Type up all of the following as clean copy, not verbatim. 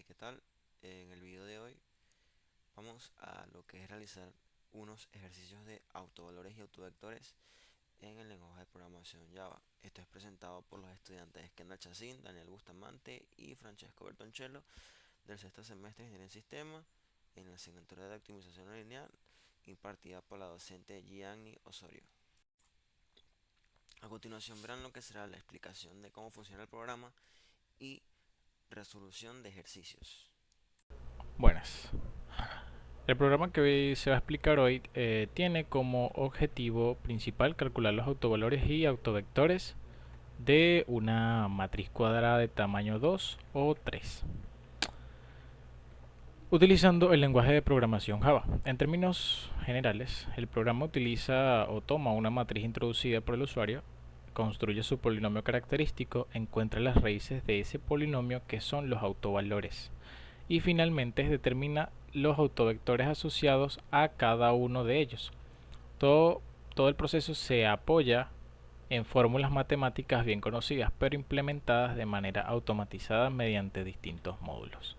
¿qué tal? En el video de hoy vamos a lo que es realizar unos ejercicios de autovalores y autovectores en el lenguaje de programación Java. Esto es presentado por los estudiantes Kendall Chacín, Daniel Bustamante y Francesco Bertoncello del sexto semestre de Ingeniería en Sistema en la asignatura de optimización lineal impartida por la docente Gianni Osorio. A continuación verán lo que será la explicación de cómo funciona el programa y resolución de ejercicios. Buenas. El programa que se va a explicar hoy tiene como objetivo principal calcular los autovalores y autovectores de una matriz cuadrada de tamaño 2 o 3, utilizando el lenguaje de programación Java. En términos generales, el programa utiliza o toma una matriz introducida por el usuario, construye su polinomio característico, encuentra las raíces de ese polinomio que son los autovalores y finalmente determina los autovectores asociados a cada uno de ellos. Todo, todo el proceso se apoya en fórmulas matemáticas bien conocidas, pero implementadas de manera automatizada mediante distintos módulos,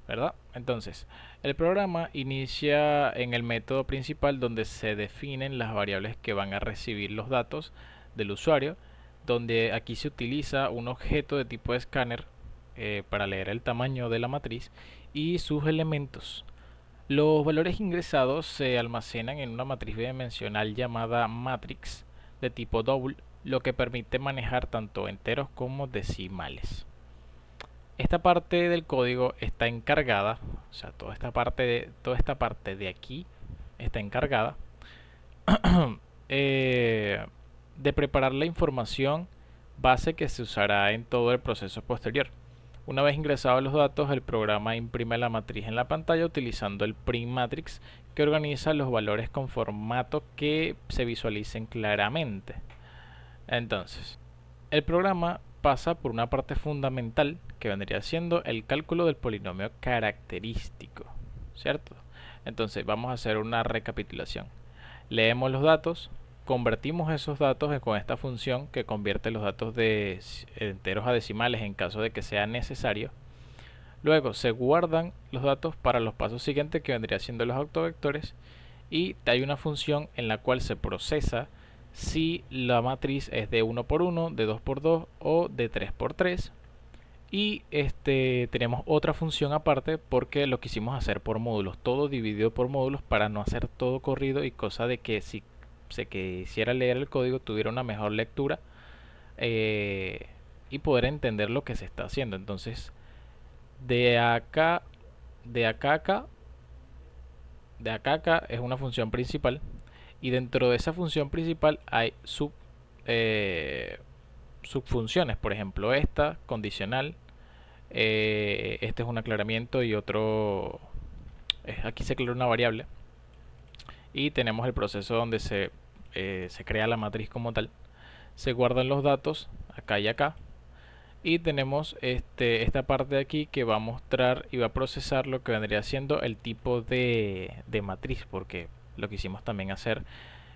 ¿verdad? Entonces, el programa inicia en el método principal donde se definen las variables que van a recibir los datos del usuario, donde aquí se utiliza un objeto de tipo escáner para leer el tamaño de la matriz y sus elementos. Los valores ingresados se almacenan en una matriz bidimensional llamada matrix de tipo double, lo que permite manejar tanto enteros como decimales. Esta parte del código está encargada, o sea, toda esta parte de aquí está encargada eh, de preparar la información base que se usará en todo el proceso posterior. Una vez ingresados los datos, el programa imprime la matriz en la pantalla utilizando el print matrix, que organiza los valores con formato que se visualicen claramente. Entonces, el programa pasa por una parte fundamental que vendría siendo el cálculo del polinomio característico, ¿cierto? Entonces vamos a hacer una recapitulación. Leemos los datos, convertimos esos datos con esta función que convierte los datos de enteros a decimales en caso de que sea necesario. Luego se guardan los datos para los pasos siguientes, que vendría siendo los autovectores, y hay una función en la cual se procesa si la matriz es de 1 por 1, de 2 por 2 o de 3 por 3. Y tenemos otra función aparte porque lo quisimos hacer por módulos, todo dividido por módulos para no hacer todo corrido, y cosa de que si se quisiera leer el código tuviera una mejor lectura eh, y poder entender lo que se está haciendo. Entonces, de acá, de acá a acá, de acá a acá es una función principal, y dentro de esa función principal hay eh, subfunciones. Por ejemplo, esta condicional, este es un aclaramiento y otro, aquí se aclara una variable, y tenemos el proceso donde se crea la matriz como tal, se guardan los datos acá y acá, y tenemos esta parte de aquí que va a mostrar y va a procesar lo que vendría siendo el tipo de matriz, porque lo quisimos también hacer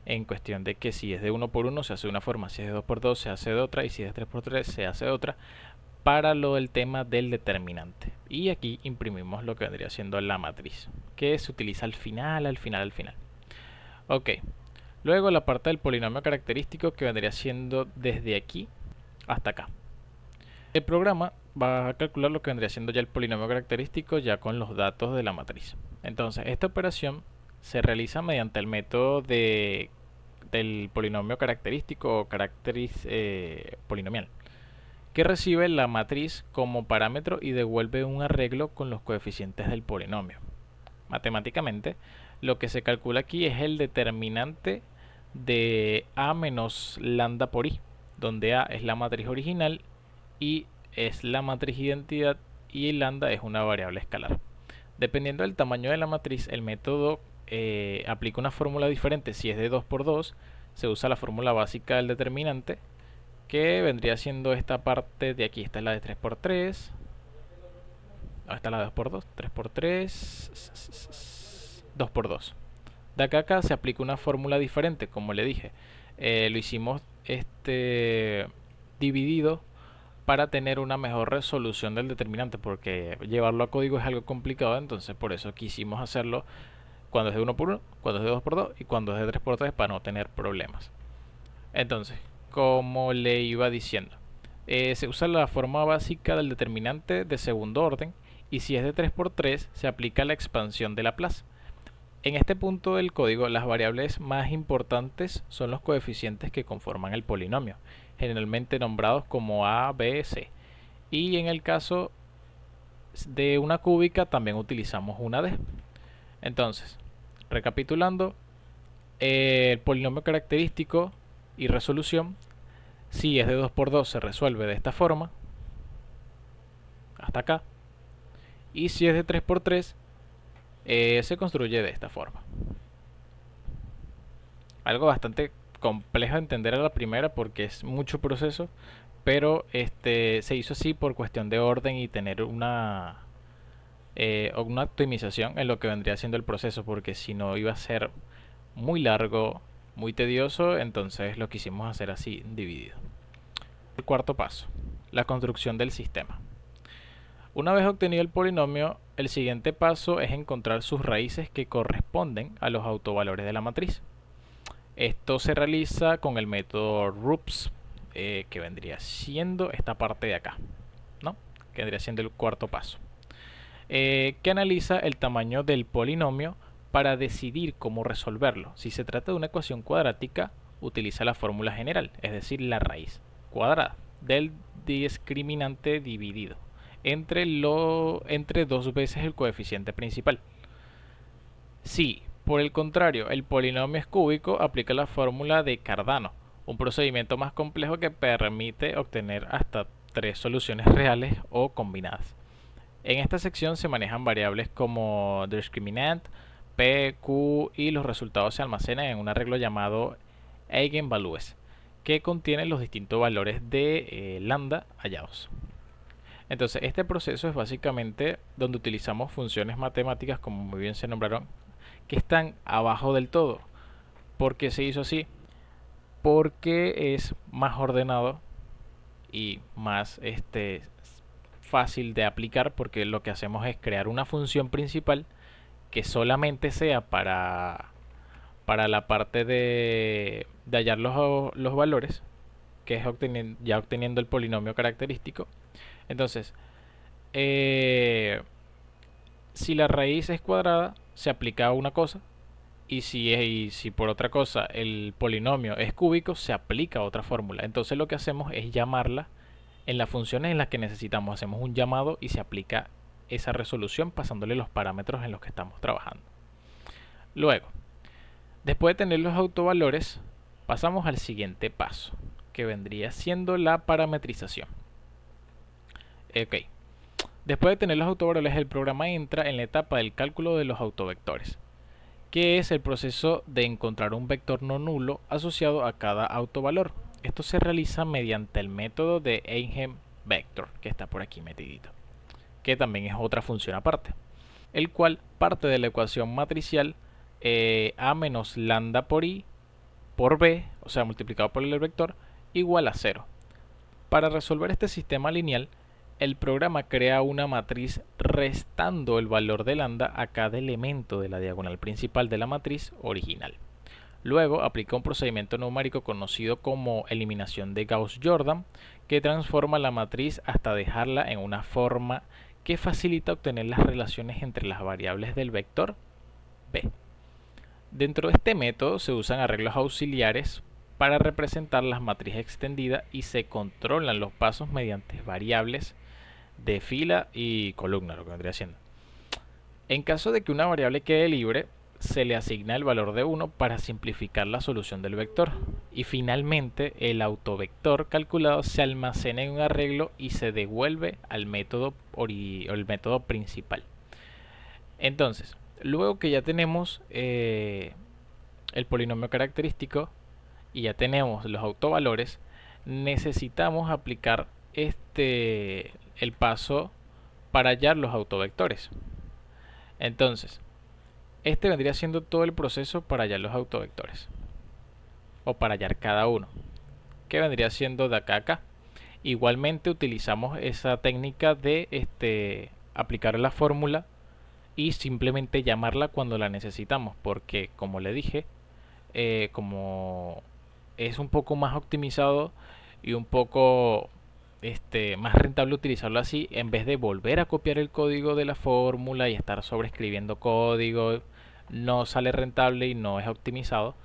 en cuestión de que si es de 1 por 1 se hace de una forma, si es de 2 por 2 se hace de otra, y si es de 3 por 3 se hace de otra, para lo del tema del determinante. Y aquí imprimimos lo que vendría siendo la matriz, que se utiliza al final, al final, al final. Ok, luego la parte del polinomio característico, que vendría siendo desde aquí hasta acá. El programa va a calcular lo que vendría siendo ya el polinomio característico ya con los datos de la matriz. Entonces, esta operación se realiza mediante el método del polinomio característico o carácter polinomial, que recibe la matriz como parámetro y devuelve un arreglo con los coeficientes del polinomio. Matemáticamente, lo que se calcula aquí es el determinante de a menos lambda por i, donde a es la matriz original, i es la matriz identidad y lambda es una variable escalar. Dependiendo del tamaño de la matriz, el método aplica una fórmula diferente. Si es de 2 por 2 se usa la fórmula básica del determinante, que vendría siendo esta parte de aquí. Esta es la de 3 por 3. No, esta es la de 2 por 2. 3 por 3. 2 por 2. De acá a acá se aplica una fórmula diferente, como le dije. Lo hicimos dividido para tener una mejor resolución del determinante, porque llevarlo a código es algo complicado, entonces por eso quisimos hacerlo cuando es de 1 por 1, cuando es de 2 por 2 y cuando es de 3 por 3 para no tener problemas. Entonces, como le iba diciendo, se usa la forma básica del determinante de segundo orden y si es de 3 por 3 se aplica la expansión de Laplace. En este punto del código, las variables más importantes son los coeficientes que conforman el polinomio, generalmente nombrados como A, B, C. Y en el caso de una cúbica también utilizamos una D. Entonces, recapitulando, el polinomio característico y resolución, si es de 2 por 2 se resuelve de esta forma, hasta acá. Y si es de 3 por 3 se construye de esta forma. Algo bastante complejo de entender a la primera porque es mucho proceso, pero se hizo así por cuestión de orden y tener una optimización en lo que vendría siendo el proceso, porque si no iba a ser muy largo, muy tedioso, entonces lo quisimos hacer así dividido. El cuarto paso, la construcción del sistema. Una vez obtenido el polinomio, el siguiente paso es encontrar sus raíces que corresponden a los autovalores de la matriz. Esto se realiza con el método RUPS, que vendría siendo esta parte de acá, ¿no? Que vendría siendo el cuarto paso, que analiza el tamaño del polinomio para decidir cómo resolverlo. Si se trata de una ecuación cuadrática, utiliza la fórmula general, es decir, la raíz cuadrada del discriminante dividido entre dos veces el coeficiente principal. Si, por el contrario, el polinomio es cúbico, aplica la fórmula de Cardano, un procedimiento más complejo que permite obtener hasta 3 soluciones reales o combinadas. En esta sección se manejan variables como discriminant, P, Q y los resultados se almacenan en un arreglo llamado eigenvalues, que contiene los distintos valores de lambda hallados. Entonces, este proceso es básicamente donde utilizamos funciones matemáticas, como muy bien se nombraron, que están abajo del todo. ¿Por qué se hizo así? Porque es más ordenado y más fácil de aplicar, porque lo que hacemos es crear una función principal que solamente sea para la parte de hallar los valores, que es ya obteniendo el polinomio característico. Entonces, si la raíz es cuadrada, se aplica una cosa, y si por otra cosa el polinomio es cúbico, se aplica otra fórmula. Entonces lo que hacemos es llamarla en las funciones en las que necesitamos. Hacemos un llamado y se aplica esa resolución pasándole los parámetros en los que estamos trabajando. Luego, después de tener los autovalores, pasamos al siguiente paso, que vendría siendo la parametrización. Ok. Después de tener los autovalores, el programa entra en la etapa del cálculo de los autovectores, que es el proceso de encontrar un vector no nulo asociado a cada autovalor. Esto se realiza mediante el método de eigenvector, que está por aquí metidito, que también es otra función aparte, el cual parte de la ecuación matricial a menos lambda por i por b, o sea, multiplicado por el vector, igual a 0. Para resolver este sistema lineal, el programa crea una matriz restando el valor de lambda a cada elemento de la diagonal principal de la matriz original. Luego aplica un procedimiento numérico conocido como eliminación de Gauss-Jordan, que transforma la matriz hasta dejarla en una forma que facilita obtener las relaciones entre las variables del vector b. Dentro de este método se usan arreglos auxiliares para representar las matrices extendidas y se controlan los pasos mediante variables de fila y columna, lo que vendría siendo. En caso de que una variable quede libre, se le asigna el valor de 1 para simplificar la solución del vector. Y finalmente, el autovector calculado se almacena en un arreglo y se devuelve al método, el método principal. Entonces, luego que ya tenemos el polinomio característico y ya tenemos los autovalores, necesitamos aplicar el paso para hallar los autovectores. Entonces, este vendría siendo todo el proceso para hallar los autovectores, o para hallar cada uno, que vendría siendo de acá a acá. Igualmente utilizamos esa técnica de aplicar la fórmula y simplemente llamarla cuando la necesitamos, porque como le dije, como es un poco más optimizado y un poco más rentable utilizarlo así, en vez de volver a copiar el código de la fórmula y estar sobreescribiendo código, no sale rentable y no es optimizado.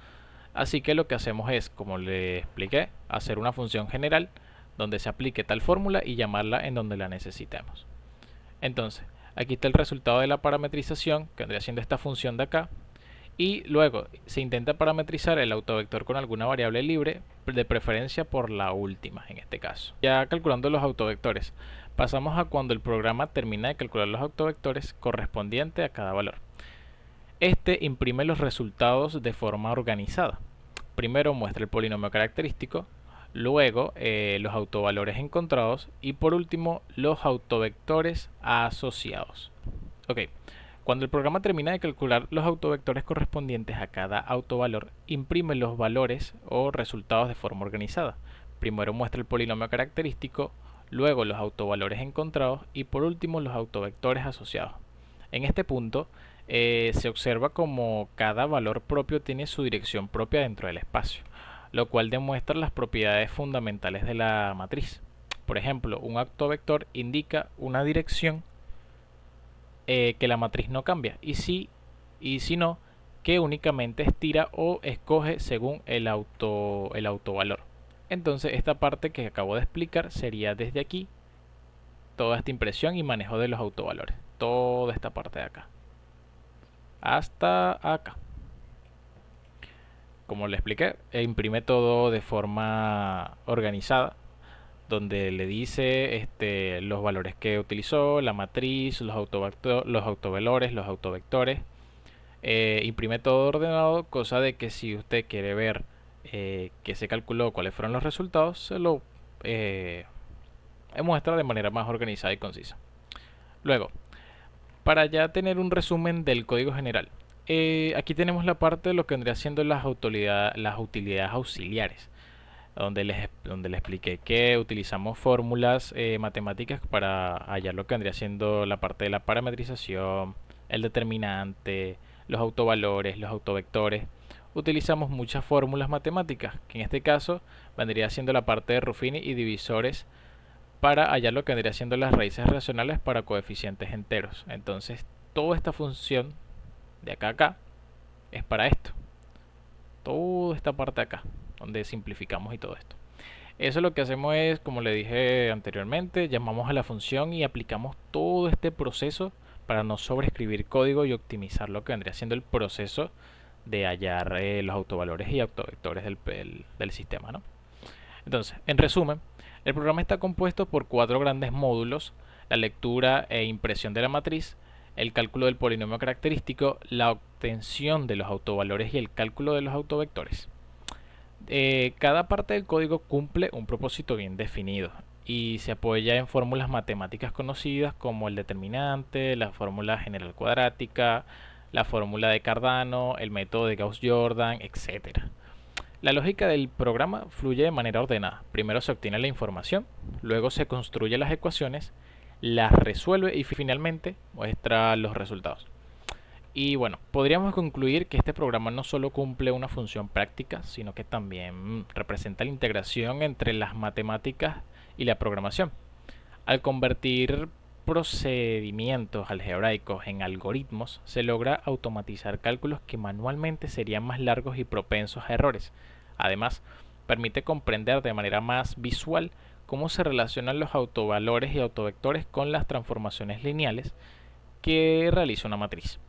Así que lo que hacemos es, como le expliqué, hacer una función general donde se aplique tal fórmula y llamarla en donde la necesitemos. Entonces, aquí está el resultado de la parametrización, que vendría siendo esta función de acá. Y luego se intenta parametrizar el autovector con alguna variable libre, de preferencia por la última en este caso. Ya calculando los autovectores, pasamos a cuando el programa termina de calcular los autovectores correspondientes a cada valor. Este imprime los resultados de forma organizada. Primero muestra el polinomio característico, luego los autovalores encontrados y por último los autovectores asociados. Ok, cuando el programa termina de calcular los autovectores correspondientes a cada autovalor, imprime los valores o resultados de forma organizada. Primero muestra el polinomio característico, luego los autovalores encontrados y por último los autovectores asociados. En este punto se observa como cada valor propio tiene su dirección propia dentro del espacio, lo cual demuestra las propiedades fundamentales de la matriz. Por ejemplo, un autovector indica una dirección que la matriz no cambia y si no, que únicamente estira o escoge según el autovalor. Entonces esta parte que acabo de explicar sería desde aquí toda esta impresión y manejo de los autovalores, toda esta parte de acá hasta acá. Como le expliqué, imprime todo de forma organizada, donde le dice los valores que utilizó, la matriz, los autovalores, los autovectores. Imprime todo ordenado, cosa de que si usted quiere ver qué se calculó, cuáles fueron los resultados, se lo muestra de manera más organizada y concisa. Luego, para ya tener un resumen del código general, aquí tenemos la parte de lo que vendría siendo las utilidades auxiliares, donde les expliqué que utilizamos fórmulas matemáticas para hallar lo que vendría siendo la parte de la parametrización, el determinante, los autovalores, los autovectores. Utilizamos muchas fórmulas matemáticas, que en este caso vendría siendo la parte de Ruffini y divisores para hallar lo que vendría siendo las raíces racionales para coeficientes enteros. Entonces, toda esta función de acá a acá es para esto. Toda esta parte de acá, donde simplificamos y todo esto. Eso lo que hacemos es, como le dije anteriormente, llamamos a la función y aplicamos todo este proceso para no sobreescribir código y optimizar lo que vendría siendo el proceso de hallar los autovalores y autovectores del sistema, ¿no? Entonces, en resumen, el programa está compuesto por 4 grandes módulos: la lectura e impresión de la matriz, el cálculo del polinomio característico, la obtención de los autovalores y el cálculo de los autovectores. Cada parte del código cumple un propósito bien definido y se apoya en fórmulas matemáticas conocidas como el determinante, la fórmula general cuadrática, la fórmula de Cardano, el método de Gauss-Jordan, etc. La lógica del programa fluye de manera ordenada. Primero se obtiene la información, luego se construye las ecuaciones, las resuelve y finalmente muestra los resultados. Y bueno, podríamos concluir que este programa no solo cumple una función práctica, sino que también representa la integración entre las matemáticas y la programación. Al convertir procedimientos algebraicos en algoritmos, se logra automatizar cálculos que manualmente serían más largos y propensos a errores. Además, permite comprender de manera más visual cómo se relacionan los autovalores y autovectores con las transformaciones lineales que realiza una matriz.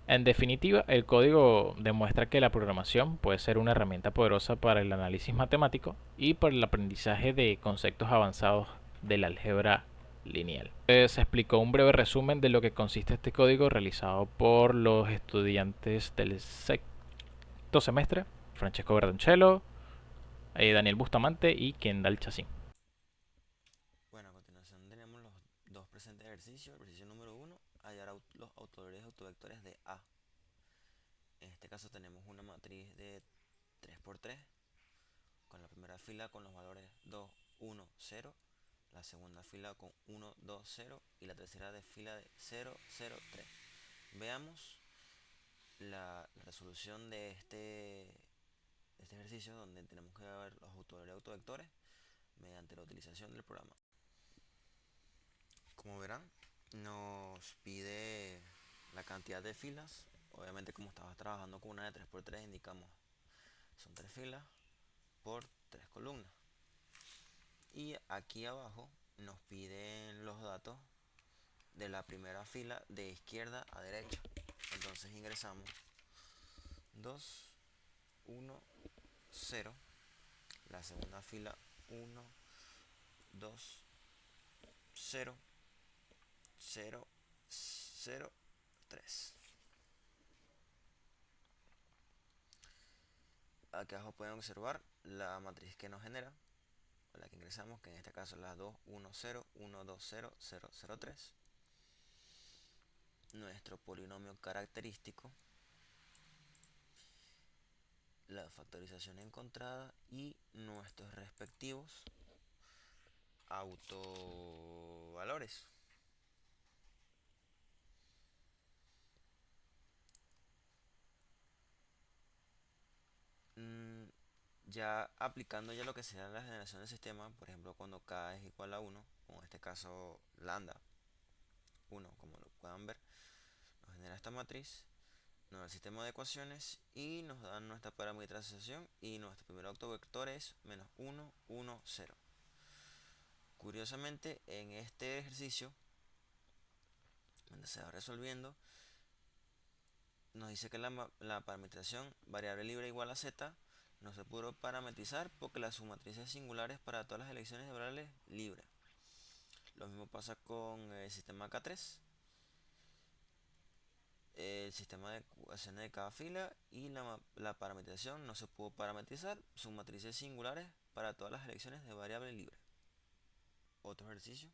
En definitiva, el código demuestra que la programación puede ser una herramienta poderosa para el análisis matemático y para el aprendizaje de conceptos avanzados del álgebra lineal. Se explicó un breve resumen de lo que consiste este código realizado por los estudiantes del sexto semestre: Francesco Bertoncello, Daniel Bustamante y Kendall Chacín. Bueno, a continuación tenemos los dos presentes ejercicios. El ejercicio número uno, hallar los autovalores y autovectores de A. En este caso tenemos una matriz de 3 por 3 con la primera fila con los valores 2, 1, 0, la segunda fila con 1, 2, 0 y la tercera de fila de 0, 0, 3. Veamos la resolución de este ejercicio donde tenemos que ver los autovalores y autovectores mediante la utilización del programa. Como verán, nos pide la cantidad de filas. Obviamente, como estaba trabajando con una de 3x3, indicamos son 3 filas por 3 columnas. Y aquí abajo nos piden los datos de la primera fila de izquierda a derecha. Entonces ingresamos 2, 1, 0, la segunda fila 1, 2, 0, 0, 0, 3. Aquí abajo pueden observar la matriz que nos genera, la que ingresamos, que en este caso es la 2, 1, 0, 1, 2, 0, 0, 0, 3. Nuestro polinomio característico, la factorización encontrada y nuestros respectivos autovalores. Ya aplicando ya lo que será la generación del sistema, por ejemplo cuando k es igual a 1, o en este caso lambda 1, como lo puedan ver, nos genera esta matriz, nos da el sistema de ecuaciones y nos da nuestra parametrización, y nuestro primer autovector es menos 1, 1, 0. Curiosamente, en este ejercicio, donde se va resolviendo, nos dice que la parametrización variable libre igual a z no se pudo parametrizar porque las submatrices singulares para todas las elecciones de variables libres. Lo mismo pasa con el sistema K3, el sistema de ecuaciones de cada fila, y la parametrización no se pudo parametrizar submatrices singulares para todas las elecciones de variable libre. Otro ejercicio,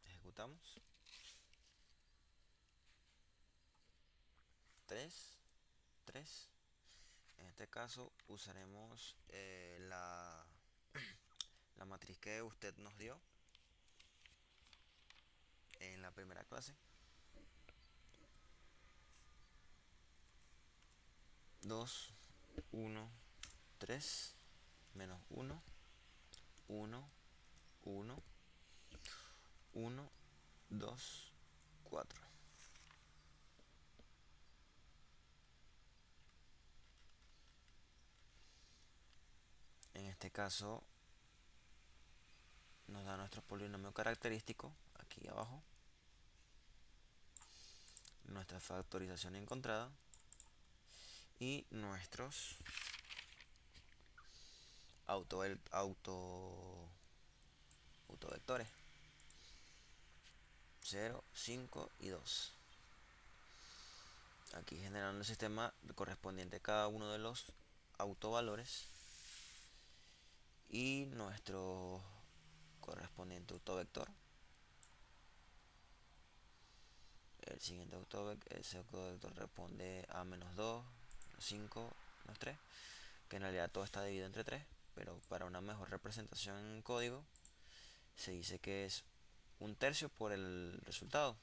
ejecutamos. 3, 3. En este caso usaremos la matriz que usted nos dio en la primera clase. 2, 1, 3, menos 1, 1, 1, 1, 2, 4. En este caso nos da nuestro polinomio característico aquí abajo, nuestra factorización encontrada y nuestros autovectores 0, 5 y 2. Aquí generando el sistema correspondiente a cada uno de los autovalores y nuestro correspondiente autovector. El siguiente autovector responde a menos 2, menos 5, menos 3, que en realidad todo está dividido entre 3, pero para una mejor representación en código se dice que es 1/3 por el resultado.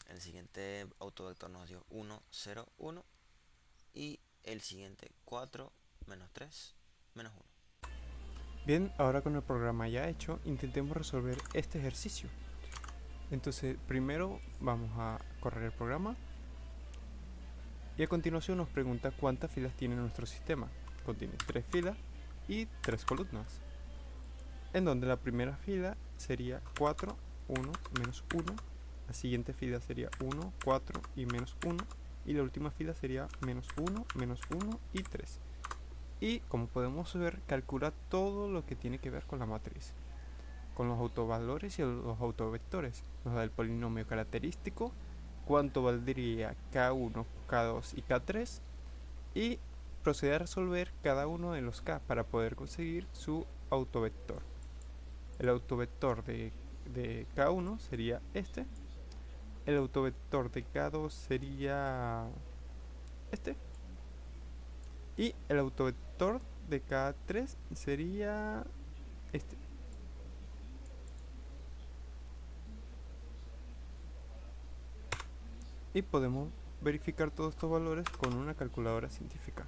El siguiente autovector nos dio 1, 0, 1, y el siguiente 4, menos 3, menos 1. Bien, ahora con el programa ya hecho, intentemos resolver este ejercicio. Entonces, primero vamos a correr el programa y a continuación nos pregunta cuántas filas tiene nuestro sistema. Contiene 3 filas y 3 columnas, en donde la primera fila sería 4, 1, menos 1, la siguiente fila sería 1, 4 y menos 1, y la última fila sería menos 1 y 3. Y como podemos ver, calcula todo lo que tiene que ver con la matriz, con los autovalores y los autovectores. Nos da el polinomio característico, cuánto valdría K1, K2 y K3, y procede a resolver cada uno de los K para poder conseguir su autovector. El autovector de K1 sería este, el autovector de K2 sería este, Y el autovector de cada 3 sería este. Y podemos verificar todos estos valores con una calculadora científica.